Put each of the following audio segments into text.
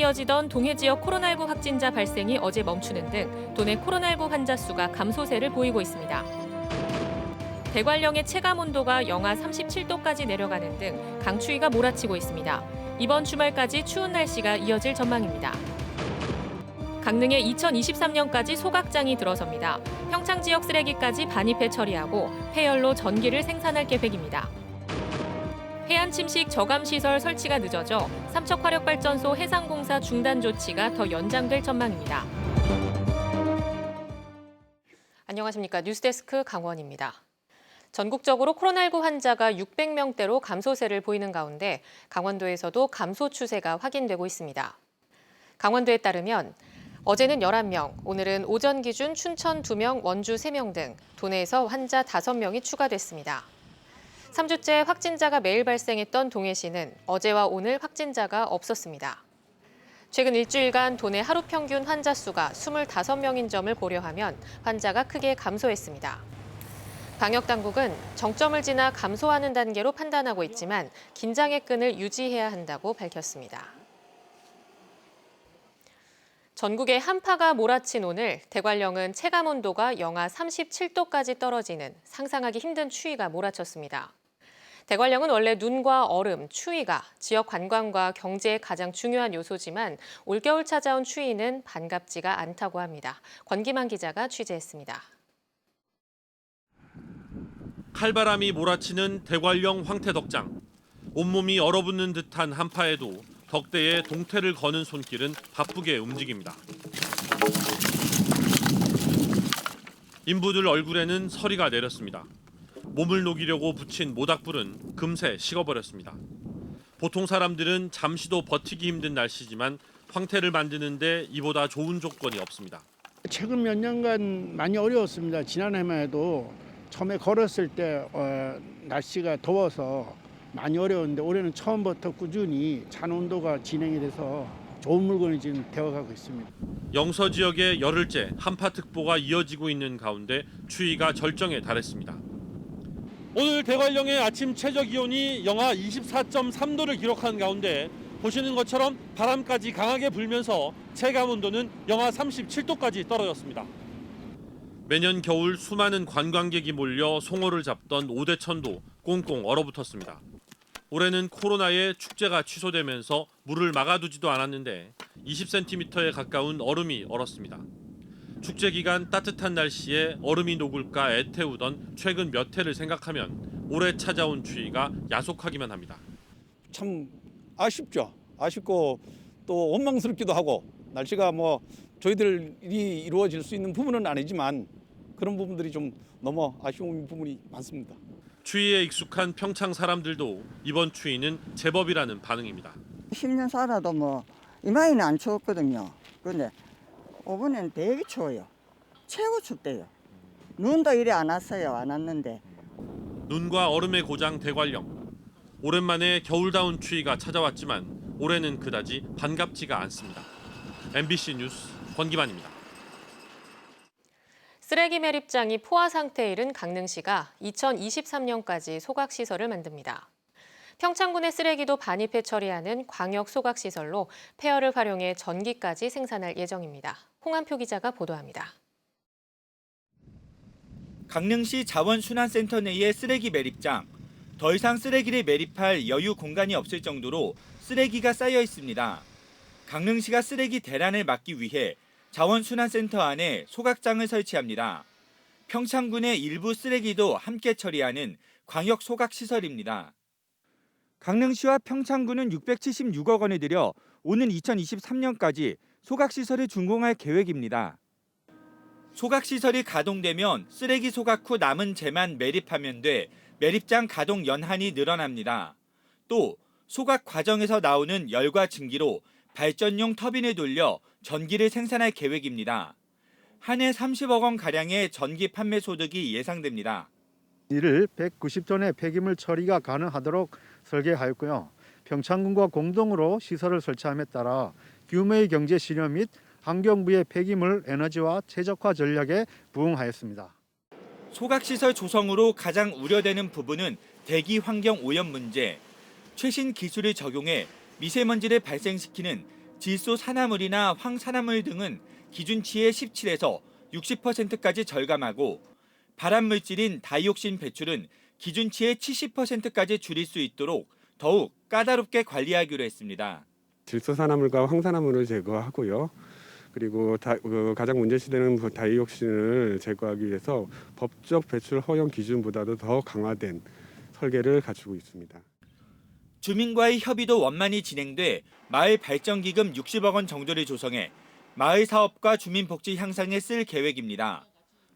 이어지던 동해 지역 코로나19 확진자 발생이 어제 멈추는 등 도내 코로나19 환자 수가 감소세를 보이고 있습니다. 대관령의 체감 온도가 영하 37도까지 내려가는 등 강추위가 몰아치고 있습니다. 이번 주말까지 추운 날씨가 이어질 전망입니다. 강릉에 2023년까지 소각장이 들어섭니다. 평창 지역 쓰레기까지 반입해 처리하고 폐열로 전기를 생산할 계획입니다. 해안 침식 저감 시설 설치가 늦어져 삼척화력발전소 해상공사 중단 조치가 더 연장될 전망입니다. 안녕하십니까. 뉴스데스크 강원입니다. 전국적으로 코로나19 환자가 600명대로 감소세를 보이는 가운데 강원도에서도 감소 추세가 확인되고 있습니다. 강원도에 따르면 어제는 11명, 오늘은 오전 기준 춘천 2명, 원주 3명 등 도내에서 환자 5명이 추가됐습니다. 3주째 확진자가 매일 발생했던 동해시는 어제와 오늘 확진자가 없었습니다. 최근 일주일간 도내 하루 평균 환자 수가 25명인 점을 고려하면 환자가 크게 감소했습니다. 방역당국은 정점을 지나 감소하는 단계로 판단하고 있지만 긴장의 끈을 유지해야 한다고 밝혔습니다. 전국에 한파가 몰아친 오늘 대관령은 체감 온도가 영하 37도까지 떨어지는 상상하기 힘든 추위가 몰아쳤습니다. 대관령은 원래 눈과 얼음, 추위가 지역 관광과 경제에 가장 중요한 요소지만 올겨울 찾아온 추위는 반갑지가 않다고 합니다. 권기만 기자가 취재했습니다. 칼바람이 몰아치는 대관령 황태덕장. 온몸이 얼어붙는 듯한 한파에도 덕대에 동태를 거는 손길은 바쁘게 움직입니다. 인부들 얼굴에는 서리가 내렸습니다. 몸을 녹이려고 붙인 모닥불은 금세 식어버렸습니다. 보통 사람들은 잠시도 버티기 힘든 날씨지만 황태를 만드는데 이보다 좋은 조건이 없습니다. 최근 몇 년간 많이 어려웠습니다. 지난해만 해도 처음에 걸었을 때 날씨가 더워서 많이 어려웠는데 올해는 처음부터 꾸준히 찬 온도가 진행이 돼서 좋은 물건이 지금 되어가고 있습니다. 영서 지역에 열흘째 한파특보가 이어지고 있는 가운데 추위가 절정에 달했습니다. 오늘 대관령의 아침 최저 기온이 영하 24.3도를 기록한 가운데 보시는 것처럼 바람까지 강하게 불면서 체감 온도는 영하 37도까지 떨어졌습니다. 매년 겨울 수많은 관광객이 몰려 송어를 잡던 오대천도 꽁꽁 얼어붙었습니다. 올해는 코로나에 축제가 취소되면서 물을 막아두지도 않았는데 20cm에 가까운 얼음이 얼었습니다. 축제 기간 따뜻한 날씨에 얼음이 녹을까 애태우던 최근 몇 해를 생각하면 올해 찾아온 추위가 야속하기만 합니다. 참 아쉽죠. 아쉽고 또 원망스럽기도 하고 날씨가 저희들이 이루어질 수 있는 부분은 아니지만 그런 부분들이 좀 너무 아쉬운 부분이 많습니다. 추위에 익숙한 평창 사람들도 이번 추위는 제법이라는 반응입니다. 10년 살아도 이마이는 안 추웠거든요. 그런데 이번에는 되게 추워요. 최고 춥대요. 눈도 이래 안 왔어요. 안 왔는데. 눈과 얼음의 고장 대관령. 오랜만에 겨울다운 추위가 찾아왔지만 올해는 그다지 반갑지가 않습니다. MBC 뉴스 권기만입니다. 쓰레기 매립장이 포화 상태에 이른 강릉시가 2023년까지 소각시설을 만듭니다. 평창군의 쓰레기도 반입해 처리하는 광역 소각시설로 폐열을 활용해 전기까지 생산할 예정입니다. 홍한표 기자가 보도합니다. 강릉시 자원순환센터 내의 쓰레기 매립장. 더 이상 쓰레기를 매립할 여유 공간이 없을 정도로 쓰레기가 쌓여 있습니다. 강릉시가 쓰레기 대란을 막기 위해 자원순환센터 안에 소각장을 설치합니다. 평창군의 일부 쓰레기도 함께 처리하는 광역 소각시설입니다. 강릉시와 평창군은 676억 원을 들여 오는 2023년까지 소각시설을 준공할 계획입니다. 소각시설이 가동되면 쓰레기 소각 후 남은 재만 매립하면 돼 매립장 가동 연한이 늘어납니다. 또 소각 과정에서 나오는 열과 증기로 발전용 터빈을 돌려 전기를 생산할 계획입니다. 한 해 30억 원가량의 전기 판매 소득이 예상됩니다. 이를 190톤의 폐기물 처리가 가능하도록 설계하였고요. 평창군과 공동으로 시설을 설치함에 따라 규모의 경제 실현 및 환경부의 폐기물 에너지화 최적화 전략에 부응하였습니다. 소각시설 조성으로 가장 우려되는 부분은 대기 환경 오염 문제. 최신 기술을 적용해 미세먼지를 발생시키는 질소 산화물이나 황산화물 등은 기준치의 17에서 60%까지 절감하고 발암물질인 다이옥신 배출은 기준치의 70%까지 줄일 수 있도록 더욱 까다롭게 관리하기로 했습니다. 질소산화물과 황산화물을 제거하고요. 그리고 가장 문제시되는 다이옥신을 제거하기 위해서 법적 배출 허용 기준보다도 더 강화된 설계를 갖추고 있습니다. 주민과의 협의도 원만히 진행돼 마을 발전기금 60억 원 정도를 조성해 마을 사업과 주민 복지 향상에 쓸 계획입니다.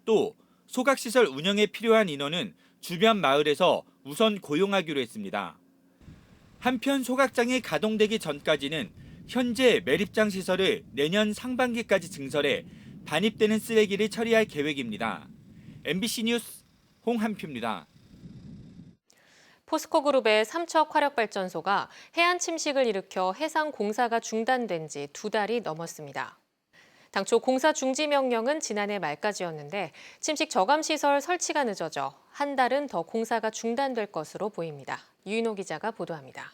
또 소각시설 운영에 필요한 인원은 주변 마을에서 우선 고용하기로 했습니다. 한편 소각장이 가동되기 전까지는 현재 매립장 시설을 내년 상반기까지 증설해 반입되는 쓰레기를 처리할 계획입니다. MBC 뉴스 홍한표입니다. 포스코그룹의 삼척 화력발전소가 해안 침식을 일으켜 해상 공사가 중단된 지 2달이 넘었습니다. 당초 공사 중지 명령은 지난해 말까지였는데 침식 저감 시설 설치가 늦어져 한 달은 더 공사가 중단될 것으로 보입니다. 유인호 기자가 보도합니다.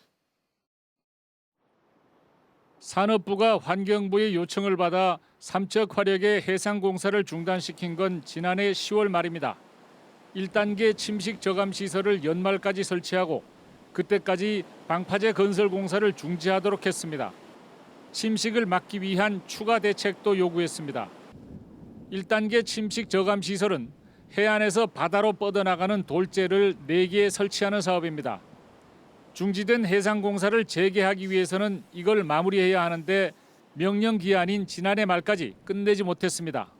산업부가 환경부의 요청을 받아 삼척 화력의 해상 공사를 중단시킨 건 지난해 10월 말입니다. 1단계 침식 저감 시설을 연말까지 설치하고 그때까지 방파제 건설 공사를 중지하도록 했습니다. 침식을 막기 위한 추가 대책도 요구했습니다. 1단계 침식 저감 시설은 해안에서 바다로 뻗어나가는 돌재를 4개 설치하는 사업입니다. 중지된 해상 공사를 재개하기 위해서는 이걸 마무리해야 하는데 명령 기한인 지난해 말까지 끝내지 못했습니다.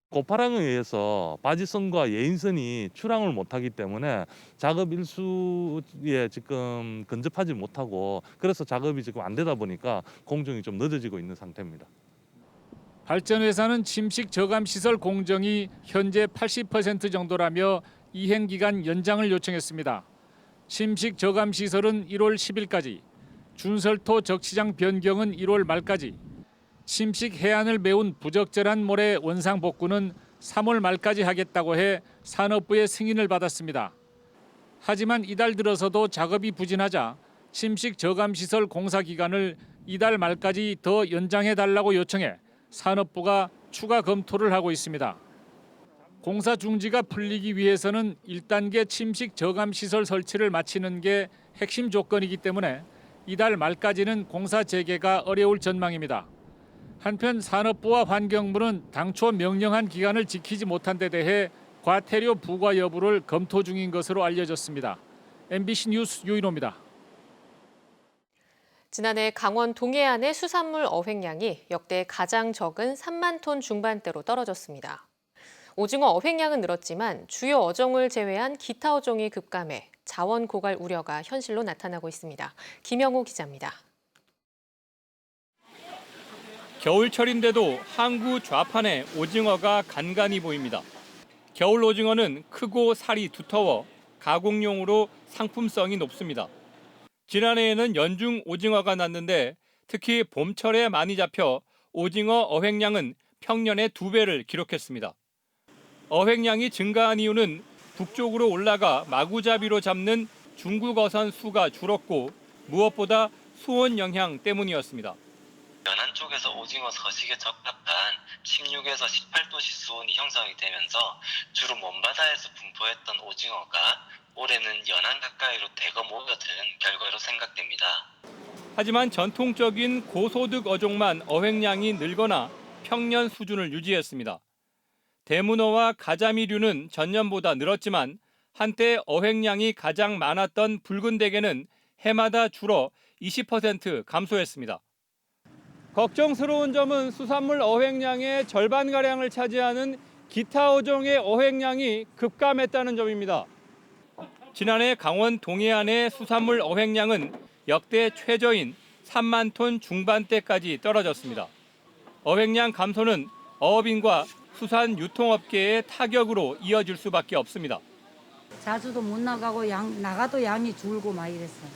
고파랑에 의해서 바지선과 예인선이 출항을 못하기 때문에 작업 일수에 지금 근접하지 못하고 그래서 작업이 지금 안 되다 보니까 공정이 좀 늦어지고 있는 상태입니다. 발전회사는 침식 저감 시설 공정이 현재 80% 정도라며 이행 기간 연장을 요청했습니다. 침식 저감 시설은 1월 10일까지, 준설토 적시장 변경은 1월 말까지, 침식 해안을 메운 부적절한 모래 원상 복구는 3월 말까지 하겠다고 해 산업부의 승인을 받았습니다. 하지만 이달 들어서도 작업이 부진하자 침식 저감 시설 공사 기간을 이달 말까지 더 연장해 달라고 요청해 산업부가 추가 검토를 하고 있습니다. 공사 중지가 풀리기 위해서는 1단계 침식 저감 시설 설치를 마치는 게 핵심 조건이기 때문에 이달 말까지는 공사 재개가 어려울 전망입니다. 한편 산업부와 환경부는 당초 명령한 기간을 지키지 못한 데 대해 과태료 부과 여부를 검토 중인 것으로 알려졌습니다. MBC 뉴스 유인호입니다. 지난해 강원 동해안의 수산물 어획량이 역대 가장 적은 3만 톤 중반대로 떨어졌습니다. 오징어 어획량은 늘었지만 주요 어종을 제외한 기타 어종이 급감해 자원 고갈 우려가 현실로 나타나고 있습니다. 김영호 기자입니다. 겨울철인데도 항구 좌판에 오징어가 간간히 보입니다. 겨울 오징어는 크고 살이 두터워 가공용으로 상품성이 높습니다. 지난해에는 연중 오징어가 났는데 특히 봄철에 많이 잡혀 오징어 어획량은 평년의 2배를 기록했습니다. 어획량이 증가한 이유는 북쪽으로 올라가 마구잡이로 잡는 중국 어선 수가 줄었고 무엇보다 수온 영향 때문이었습니다. 연안 쪽에서 오징어 서식에 적합한 16에서 18도씨 수온이 형성이 되면서 주로 먼바다에서 분포했던 오징어가 올해는 연안 가까이로 대거 모여든 결과로 생각됩니다. 하지만 전통적인 고소득 어종만 어획량이 늘거나 평년 수준을 유지했습니다. 대문어와 가자미류는 전년보다 늘었지만 한때 어획량이 가장 많았던 붉은 대게는 해마다 줄어 20% 감소했습니다. 걱정스러운 점은 수산물 어획량의 절반가량을 차지하는 기타 어종의 어획량이 급감했다는 점입니다. 지난해 강원 동해안의 수산물 어획량은 역대 최저인 3만 톤 중반대까지 떨어졌습니다. 어획량 감소는 어업인과 수산 유통업계의 타격으로 이어질 수밖에 없습니다. 자주도 못 나가고 나가도 양이 줄고 막 이랬어.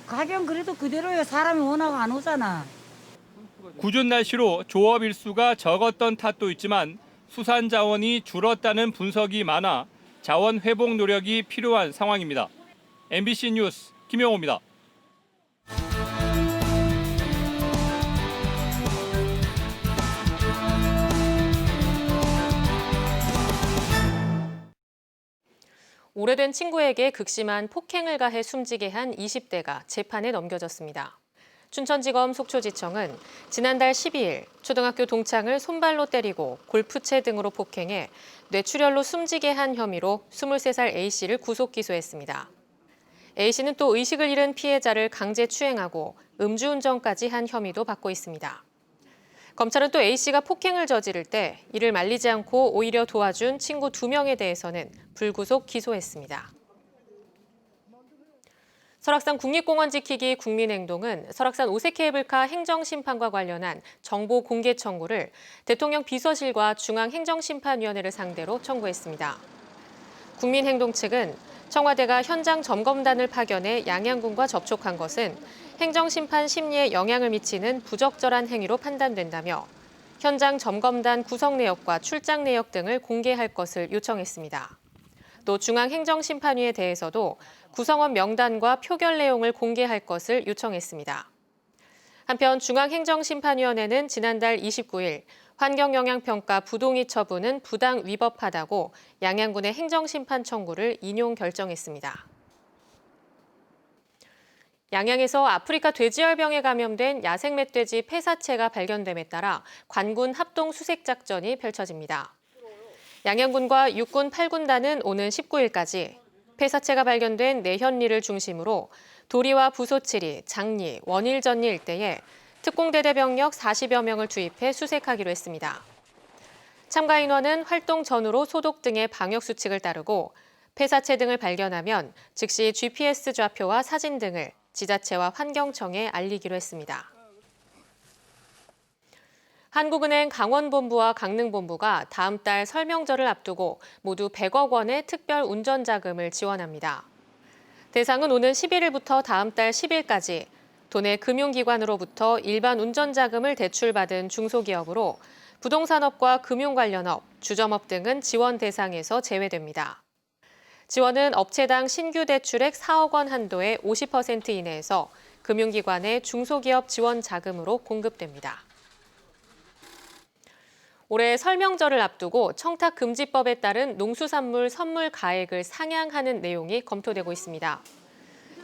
가격 그래도 그대로요. 사람이 워낙 안 오잖아. 궂은 날씨로 조업 일수가 적었던 탓도 있지만 수산 자원이 줄었다는 분석이 많아 자원 회복 노력이 필요한 상황입니다. MBC 뉴스 김영호입니다. 오래된 친구에게 극심한 폭행을 가해 숨지게 한 20대가 재판에 넘겨졌습니다. 춘천지검 속초지청은 지난달 12일 초등학교 동창을 손발로 때리고 골프채 등으로 폭행해 뇌출혈로 숨지게 한 혐의로 23살 A씨를 구속 기소했습니다. A씨는 또 의식을 잃은 피해자를 강제 추행하고 음주운전까지 한 혐의도 받고 있습니다. 검찰은 또 A씨가 폭행을 저지를 때 이를 말리지 않고 오히려 도와준 친구 2명에 대해서는 불구속 기소했습니다. 설악산 국립공원 지키기 국민행동은 설악산 오색케이블카 행정심판과 관련한 정보 공개 청구를 대통령 비서실과 중앙행정심판위원회를 상대로 청구했습니다. 국민행동 측은 청와대가 현장 점검단을 파견해 양양군과 접촉한 것은 행정심판 심리에 영향을 미치는 부적절한 행위로 판단된다며 현장 점검단 구성 내역과 출장 내역 등을 공개할 것을 요청했습니다. 또 중앙행정심판위에 대해서도 구성원 명단과 표결 내용을 공개할 것을 요청했습니다. 한편 중앙행정심판위원회는 지난달 29일 환경영향평가 부동의 처분은 부당 위법하다고 양양군의 행정심판 청구를 인용 결정했습니다. 양양에서 아프리카 돼지열병에 감염된 야생 멧돼지 폐사체가 발견됨에 따라 관군 합동 수색 작전이 펼쳐집니다. 양양군과 육군 8군단은 오는 19일까지 폐사체가 발견된 내현리를 중심으로 도리와 부소치리, 장리, 원일전리 일대에 특공대대 병력 40여 명을 투입해 수색하기로 했습니다. 참가 인원은 활동 전후로 소독 등의 방역 수칙을 따르고 폐사체 등을 발견하면 즉시 GPS 좌표와 사진 등을 지자체와 환경청에 알리기로 했습니다. 한국은행 강원본부와 강릉본부가 다음 달 설 명절을 앞두고 모두 100억 원의 특별 운전자금을 지원합니다. 대상은 오는 11일부터 다음 달 10일까지 도내 금융기관으로부터 일반 운전자금을 대출받은 중소기업으로 부동산업과 금융 관련업, 주점업 등은 지원 대상에서 제외됩니다. 지원은 업체당 신규 대출액 4억 원 한도의 50% 이내에서 금융기관의 중소기업 지원 자금으로 공급됩니다. 올해 설 명절을 앞두고 청탁금지법에 따른 농수산물 선물 가액을 상향하는 내용이 검토되고 있습니다.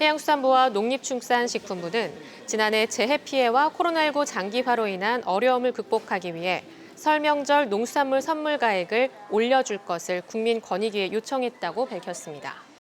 해양수산부와 농립축산식품부는 지난해 재해 피해와 코로나19 장기화로 인한 어려움을 극복하기 위해 설 명절 농수산물 선물 가액을 올려줄 것을 국민권익위에 요청했다고 밝혔습니다.